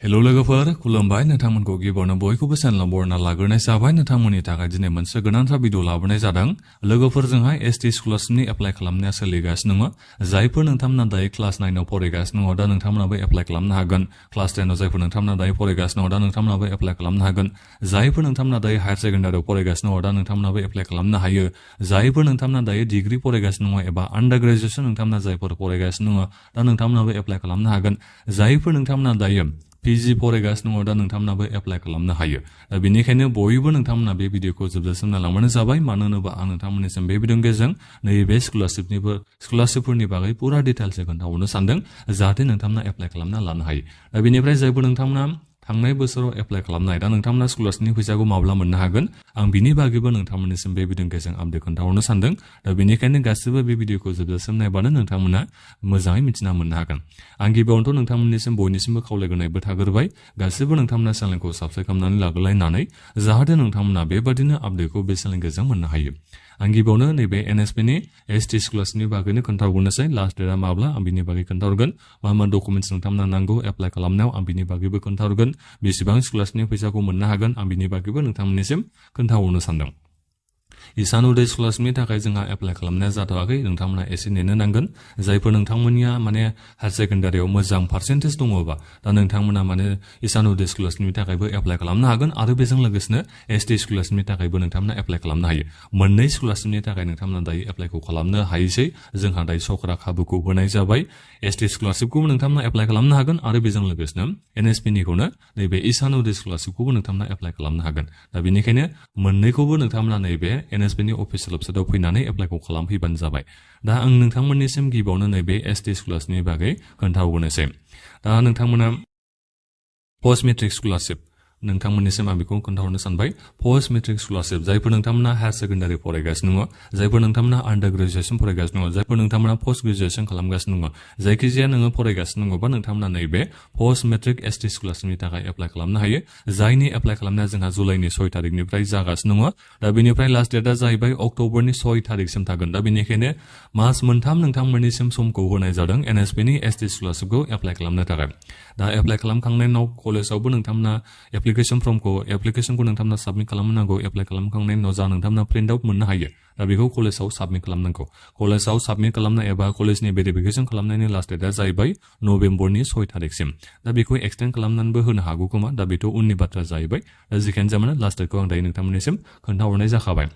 hello लोगोफोर खुलुमबाय नोंथांमोनखौ गिबियावनो बयखौबो चेनेलाव बरायना लाग्रोनाय जाबाय नोंथांमोननि थाखाय दिनै मोनसे गोनांथार भिडिअ लाबोनाय जादों लोगोफोरजोंहाय एसटी स्कलारशिपनि एप्लाइ खालामनाया सोलिगासिनो दङ जायफोर नोंथांमोना दायो क्लास 9 आव फरायगासिनो दङ दा नोंथांमोनाबो एप्लाइ खालामनो हागोन क्लास 10 आव जायफोर नोंथांमोना दायो फरायगासिनो दङ दा नोंथांमोनाबो एप्लाइ खालामनो हागोन जायफोर नोंथांमोना दायो हायार सेकेन्डारियाव फरायगासिनो दङ दा नोंथांमोनाबो एप्लाइ खालामनो हायो जायफोर नोंथांमोना दायो डिग्री फरायगासिनो दङ एबा आन्डार ग्रेजुएसन नोंथांमोना जायफोर फरायगासिनो दङ दा नोंथांमोनाबो एप्लाइ खालामनो हागोन जायफोर नोंथांमोना दायो PG फरायगासिनो दङ दा नोंथांमोनाबो एप्लाइ खालामनो हायो दा बेनिखायनो बयबो नोंथांमोना बे भिडिअखौ जोबजासिम नायलांबानो जाबाय मानो होनोबा आं नोंथांमोननिसिम बे भिडिअनि गेजेरजों नैबे स्कलारशिपफोरनि बागै पुरा डिटेल्सै खोन्थाहरनो सानदों जाहाथे नोंथांमोना एप्लाइ खालामना लानो हायो दा बेनिफ्राय जायफोर नोंथांमोना थांनाय बोसोराव एप्लाइ खालामनाय दा नोंथांमोना स्कलारशिपनि फैसाखौ माब्ला मोननो हागोन आं बिनि बागैबो नोंथांमोननिसिम बे भिडिअनि गेजेरजों आपडेट खोन्थाहरनो सानदों दा बेनिखायनो गासिबो बे भिडिअखौ जोबजासिम नायबानो नोंथांमोना मोजाङै मिथिना मोननो हागोन आं गिबियावनोथ' नोंथांमोननिसिम बयनिसिमबो खावलायग्रोनायबो थाग्रोबाय गासिबो नोंथांमोना चेनेलखौ साबस्क्राइब खालामनानै लाग्रोलायनानै जाहाथे नोंथांमोना बेबादिनो आपडेटखौ बे चेनेलनि गेजेरजों मोननो हायो आं गिबियावनो नैबे NSP नि एसटी स्कलारशिपनि बागैनो खोन्थाहरनोसै लास्ट डेटआ माब्ला आं बिनि बागै खोन्थाहरगोन मा मा डकुमेन्टस नोंथांमोना नांगौ एप्लाइ खालामनायाव आं बिनि बागैबो खोन्थाहरगोन बेसेबां स्कलारशिपनि फैसाखौ मोननो हागोन आं बिनि बागैबो नोंथांमोननिसिम खोन्थाहरनो सानदों ईशान उदय स्कलारशिपनि थाखाय जोंहा एप्लाइ खालामनाया जाथ'वाखै नोंथांमोना एसे नेनो नांगोन जायफोर नोंथांमोननिया माने हायार सेकेन्डारियाव मोजां पार्सेन्टेज दङबा दा नोंथांमोना माने ईशान उदय स्कलारशिपनि थाखायबो एप्लाइ खालामनो हागोन आरो बेजों लोगोसेनो एसटी स्कलारशिपनि थाखायबो नोंथांमोना एप्लाइ खालामनो हायो मोननै स्कलारशिपनि थाखाय नोंथांमोना दायो एप्लाइखौ खालामनो हायोसै जोंहा दायो सरकारा खाबुखौ होनाय जाबाय एसटी स्कलारशिपखौबो नोंथांमोना एप्लाइ खालामनो हागोन आरो बेजों लोगोसेनो NSP निखौनो नैबे ईशान उदय स्कलारशिपखौबो नोंथांमोना एप्लाइ खालामनो हागोन दा बेनिखायनो मोननैखौबो नोंथांमोना नैबे NSP नि अफिसियेल वेबसाइटआव फैनानै एप्लाइखौ खालामफैबानो जाबाय दा आं नोंथांमोननिसिम गिबियावनो नैबे एसटी स्कलारशिपनि बागै खोन्थाहरनोसै दा नोंथांमोना पोस्ट मेट्रिक स्कलारशिप नोंथांमोननिसिम आं बेखौ खोन्थाहरनो सानबाय पोस्ट मेट्रिक स्कलारशिप जायफोर नोंथांमोना हायार सेकेन्डारि फरायगासिनो दङ जायफोर नोंथांमोना आन्डार ग्रेजुएसन फरायगासिनो दङ जायफोर नोंथांमोना पोस्ट ग्रेजुएसन खालामगासिनो दङ जायखिजाया नोङो फरायगासिनो दङबा नोंथांमोना नैबे पोस्ट मेट्रिक एसटी स्कलारशिपनि थाखाय एप्लाइ खालामनो हायो जायनि एप्लाइ खालामनाया जोंहा जुलाइनि 6 तारिखनिफ्राय जागासिनो दङ दा बेनिफ्राय लास्ट डेटआ जाहैबाय अक्ट'बरनि 6 तारिखसिम थागोन दा बेनिखायनो मास मोनथाम नोंथांमोननिसिम समखौ होनाय जादों NSP नि एसटी स्कलारशिपखौ एप्लाइ खालामनो थाखाय दा एप्लाइ खालामखांनायनि उनाव कलेजावबो नोंथांमोना एप्लिकेशनखौ नोंथांमोना साबमिट खालामनांगौ एप्लाइ खालामखांनायनि उनाव जा नोंथांमोना प्रिन्ट आउट मोननो हायो दा बेखौ कलेजाव साबमिट खालामनांगौ कलेजाव साबमिट खालामनाय एबा कलेजनि भेरिफिकेसन खालामनायनि लास्ट डेटआ जाहैबाय नभेम्बरनि 6 तारिखसिम दा बेखौ एक्सटेन्ड खालामनानैबो होनो हागौ खोमा दा बेथ' उननि बाथ्रा जाहैबाय दा जिखियानो जाया मानो लास्ट डेटखौ आं दायो नोंथांमोननिसिम खोन्थाहरनाय जाखाबाय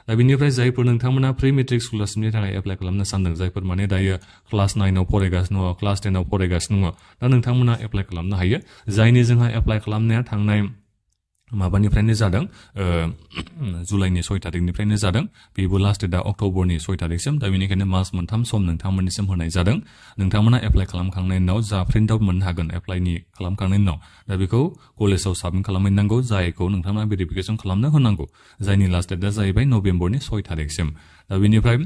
दा बेनिफ्राय जायफोर नोंथांमोना प्रि मेट्रिक स्कलारशिपनि थाखाय एप्लाइ खालामनो सानदों जायफोर माने दायो क्लास 9 आव फरायगासिनो दङ क्लास 10 आव फरायगासिनो दङ दा नोंथांमोना एप्लाइ खालामनो हायो जायनि जोंहा एप्लाइ खालामनाया थांनाय माबानिफ्रायनो जादों जुलाइनि 6 तारिखनिफ्रायनो जादों बेबो लास्ट डेटआ अक्ट'बरनि 6 तारिखसिम दा बेनिखायनो मास मोनथाम सम नोंथांमोननिसिम होनाय जादों नोंथांमोना एप्लाइ खालामखांनायनि उनाव जा प्रिन्ट आउट मोननो हागोन एप्लाइनि खालामखांनायनि उनाव दा बेखौ कलेजाव साबमिट खालामहैनांगौ जायखौ नोंथांमोना भेरिफिकेसन खालामनो होनांगौ जायनि लास्ट डेटआ जाहैबाय नभेम्बरनि 6 तारिखसिम दा बेनिफ्राय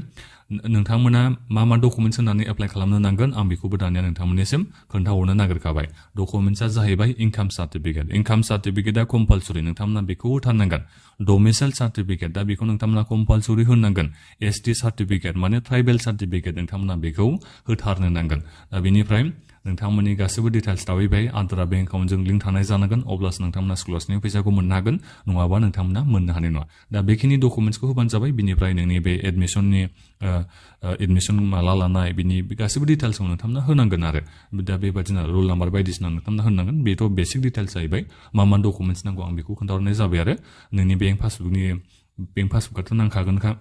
नोंथांमोना मा डकुमेन्ट्स होनानै एप्लाइ खालामनो नांगोन आं बेखौबो दानिया नोंथांमोननिसिम खोन्थाहरनो नागिरखाबाय डकुमेन्ट्सआ जाहैबाय इनकाम सार्टिफिकेटआ कम्पालसरि नोंथांमोना बेखौ होथारनांगोन डोमिसाइल सार्टिफिकेट दा बेखौ नोंथांमोना कम्पालसरि होनांगोन एसटी सार्टिफिकेट माने ट्राइबेल सार्टिफिकेट नोंथांमोना बेखौ होथारनो नांगोन दा बेनिफ्राय नोंथांमोननि गासैबो डिटेल्स थाबाय आधार बेंक एकाउन्टजों लिंक थानाय जानांगोन अब्लासो नोंथांमोना स्कलारशिपनि फैसाखौ मोननो हागोन नङाबा नोंथांमोना मोननो हानाय नङा दा बेखिनि डकुमेन्ट्सखौ होबानो जाबाय बिनिफ्राय नोंनि बे एडमिसन माला लानाय बिनि गासैबो डिटेल्सखौ नोंथांमोना होनांगोन आरो दा बेबायदिनो रुल नाम्बार बायदिसिना नोंथांमोना होनांगोन बेथ' बेसिक डिटेल्स जाहैबाय मा डकुमेन्ट्स नांगौ आं बेखौ खोन्थाहरनाय जाबाय आरो नोंनि बेंक पासबुकआथ' नांखागोनखा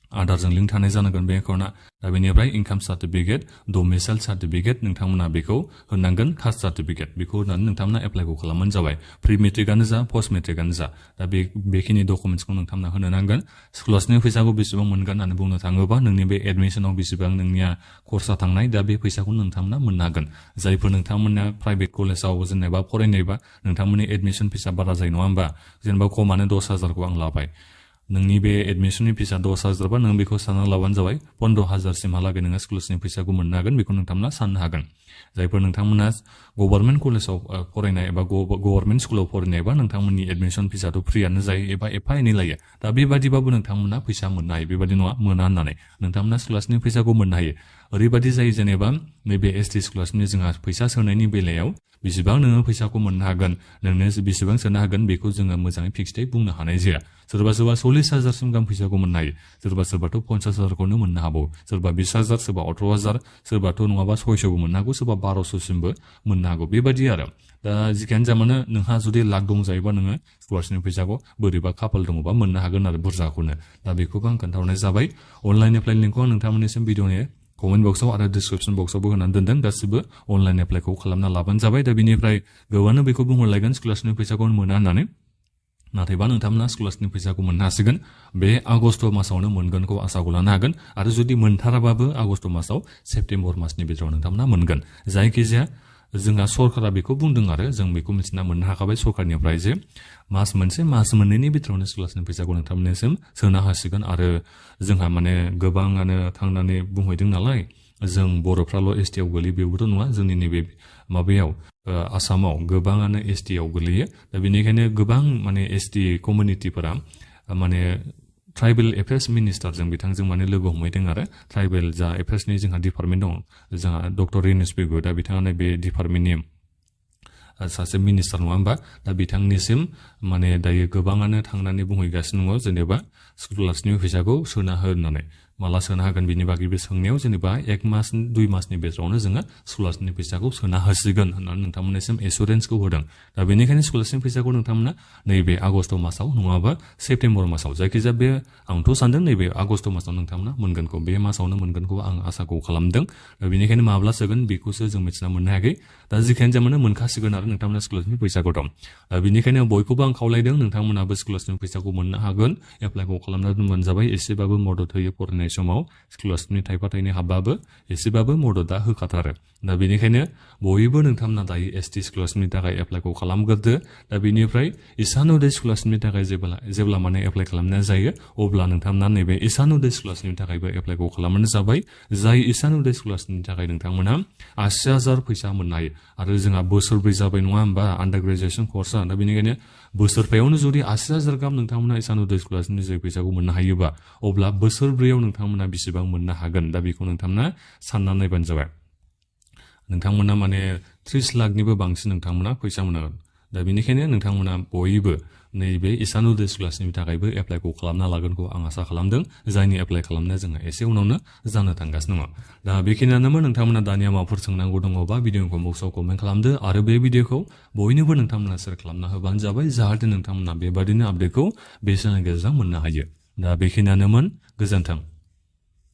आधारजों लिंक थानाय जानांगोन बेंक एकाउन्टआ दा बेनिफ्राय इनकाम सार्टिफिकेट डोमिसाइल सार्टिफिकेट नोंथांमोना बेखौ होनांगोन कास्ट सार्टिफिकेट बेखौ होनानै नोंथांमोना एप्लाइखौ खालामबानो जाबाय प्रि मेट्रिकआनो जा पोस्ट मेट्रिकआनो जा दा बेखिनि डकुमेन्ट्सखौ नोंथांमोना होनो नांगोन स्कलारशिपनि फैसाखौ बेसेबां मोनगोन होननानै बुंनो थाङोबा नोंनि बे एडमिसनाव बेसेबां नोंनिया खरसा थांनाय दा बे फैसाखौ नोंथांमोना मोननो हागोन जायफोर नोंथांमोना प्राइभेट कलेजाव जेनेबा फरायनायबा नोंथांमोननि एडमिसन फिसा बारा जायो नङा होमबा जेनेबा खमानो 10,000खौ आं लाबाय नोंनि बे एडमिसननि फीसा 10,000 बा नों बेखौ सानना लाबानो जाबाय 15,000 सिमहालागै नोङो स्कलारशिपनि फैसाखौ मोननो हागोन बेखौ नोंथांमोना साननो हागोन जायफोर नोंथांमोना गभर्नमेन्ट कलेजाव फरायनाय एबा गभर्नमेन्ट स्कुलाव फरायनायबा नोंथांमोननि एडमिसन फीसाथ' फ्रियानो जायो एबा एफा एनै लायो दा बेबादिबाबो नोंथांमोना फैसा मोननो हायो बेबादि नङा मोना होननानै नोंथांमोना स्कलारशिपनि फैसाखौ मोननो हायो ओरैबायदि जायो जेनेबा नैबे एसटी स्कलारशिपनि जोंहा फैसा सोनायनि बेलायाव बेसेबां नोङो फैसाखौ मोननो हागोन नोंनो बेसेबां सोनो हागोन बेखौ जोङो मोजाङै फिक्सयै बुंनो हानाय जाया सोरबा 40,000 गाहाम फैसाखौ मोननो हायो सोरबाथ' 50,000खौनो मोननो हागौ सोरबा 20,000 सोरबा 18,000 सोरबाथ' नङाबा 600बो मोननो हागौ सोरबा 1200सिमबो मोननो हागौ बेबायदि आरो दा जिखियानो जा मानो नोंहा जुदि लाक दंजायोबा नोङो स्कलारशिपनि फैसाखौ बोरैबा खाफाल दङबा मोननो हागोन आरो बुरजाखौनो दा बेखौबो आं खोन्थाहरनाय जाबाय अनलाइन एप्लाइ लिंकखौ आं नोंथांमोननिसिम भिडिअनि कमेन्ट बक्सआव आरो डिसक्रिप्शन बक्सआवबो होनानै दोनदों गासिबो अनलाइन एप्लाइखौ खालामना लाबानो जाबाय दा बेनिफ्राय गोबांनो बेखौ बुंहरलायगोन स्कलारशिपनि फैसाखौ मोना होननानै नाथायबा नोंथांमोना स्कलारशिपनि फैसाखौ मोननो हासिगोन बे आगस्ट मासावनो मोनगोनखौ आसाखौ लानो हागोन आरो जुदि मोनथाराबाबो आगस्ट मासाव सेप्तेम्बर मासनि गेजेराव नोंथांमोना मोनगोन जायखिजाया जोंहा सरकारा बेखौ बुंदों आरो जों बेखौ मिथिना मोननो हाखाबाय सरकारनिफ्राय जे मास मोनसे मास मोननैनि बिथोरावनो स्कलारशिपनि फैसाखौ नोंथांमोननिसिम सोनो हासिगोन आरो जोंहा माने गोबाङानो थांनानै बुंहैदों नालाय जों बर'फ्राल' एसटी आव गोलैयो बेबोथ' नङा जोंनि नैबे माबायाव आसामाव गोबाङानो एसटी आव गोलैयो दा बेनिखायनो गोबां माने एसटी कमिउनिटिफोरा माने ट्राइबेल एफेयार्स मिनिस्टारजों बिथांजों माने लोगो हमहैदों आरो ट्राइबेल जा एफेयार्सनि जोंहा डिपार्टमेन्ट दं जोंहा डक्टर NSP दा बिथाङानो बे डिपार्टमेन्टनि सासे मिनिस्टार नङा होमबा दा बिथांनिसिम माने दायो गोबाङानो थांनानै बुंहैगासिनो दङ जेनेबा स्कलारशिपनि फैसाखौ सोना हो होननानै माला सोना होगोन बिनि बागैबो सोंनायाव जेनेबा 1 मास 2 मासनि गेजेरावनो जोङो स्कलारशिपनि फैसाखौ सोना होसिगोन होननानै नोंथांमोननिसिम एसुरेन्सखौ होदों दा बेनिखायनो स्कलारशिपनि फैसाखौ नोंथांमोना नैबे आगस्ट मासाव नङाबा सेप्तेम्बर मासाव जायखिजाया बे आंथ' सानदों नैबे आगस्ट मासाव नोंथांमोना मोनगोनखौ बे मासावनो मोनगोनखौ आं आसाखौ खालामदों दा बेनिखायनो माब्ला सोगोन बेखौसो जों मिथिना मोननो हायाखै दा जिखियानो जाया मानो मोनखासिगोन आरो नोंथांमोना स्कलारशिपनि फैसाखौ दं दा बेनिखायनो बयखौबो आं खावलायदों नोंथांमोनाबो स्कलारशिपनि फैसाखौ मोननो हागोन एप्लाइखौ खालामना दोनबानो जाबाय एसेबाबो मदद होयो फरायनाय समाव स्कलारशिपनि थाइफा थाइनै हाबबाबो एसेबाबो मददा होखाथारो दा बेनिखायनो बयबो नोंथांमोना दायो एसटी स्कलारशिपनि थाखाय एप्लाइखौ खालामग्रोदो दा बेनिफ्राय ईशानोदय स्कलारशिपनि थाखाय जेब्ला माने एप्लाइ खालामनाय जायो अब्ला नोंथांमोना नैबे ईशानोदय स्कलारशिपनि थाखायबो एप्लाइखौ खालामनाय जाबाय जाय ईशानोदय स्कलारशिपनि थाखाय नोंथांमोना 80,000 फैसा मोननो हायो आरो जोंहा बोसोरब्रै जाबाय नङा होमबा आन्डार ग्रेजुएसन कर्सआ दा बेनिखायनो बोसोरफायावनो जुदि 80,000 गाहाम नोंथांमोना ईशानोदय स्कलारशिपनि जे फैसाखौ मोननो हायोबा अब्ला बोसोरब्रैयाव नोंथांमोना बेसेबां मोननो हागोन दा बेखौ नोंथांमोना सानना नायबानो जाबाय नोंथांमोना माने 30 लाखनिबो बांसिन नोंथांमोना फैसा मोनगोन दा बेनिखायनो नोंथांमोना बयबो नैबे ईशानोदय स्कलारशिपनि थाखायबो एप्लाइखौ खालामना लागोनखौ आं आसा खालामदों जायनि एप्लाइ खालामनाया जोंहा एसे उनावनो जानो थांगासिनो दङ दा बेखिनियानोमोन नोंथांमोना दानिया माबाफोर सोंनांगौ दङबा भिडिअखौ बक्सआव कमेन्ट खालामदो आरो बे भिडिअखौ बयनोबो नोंथांमोना शेयार खालामना होबानो जाबाय जाहाथे नोंथांमोना बेबादिनो आपडेटखौ बे चेनेलनि गेजेरजों मोननो हायो दा बेखिनियानोमोन गोजोन्थों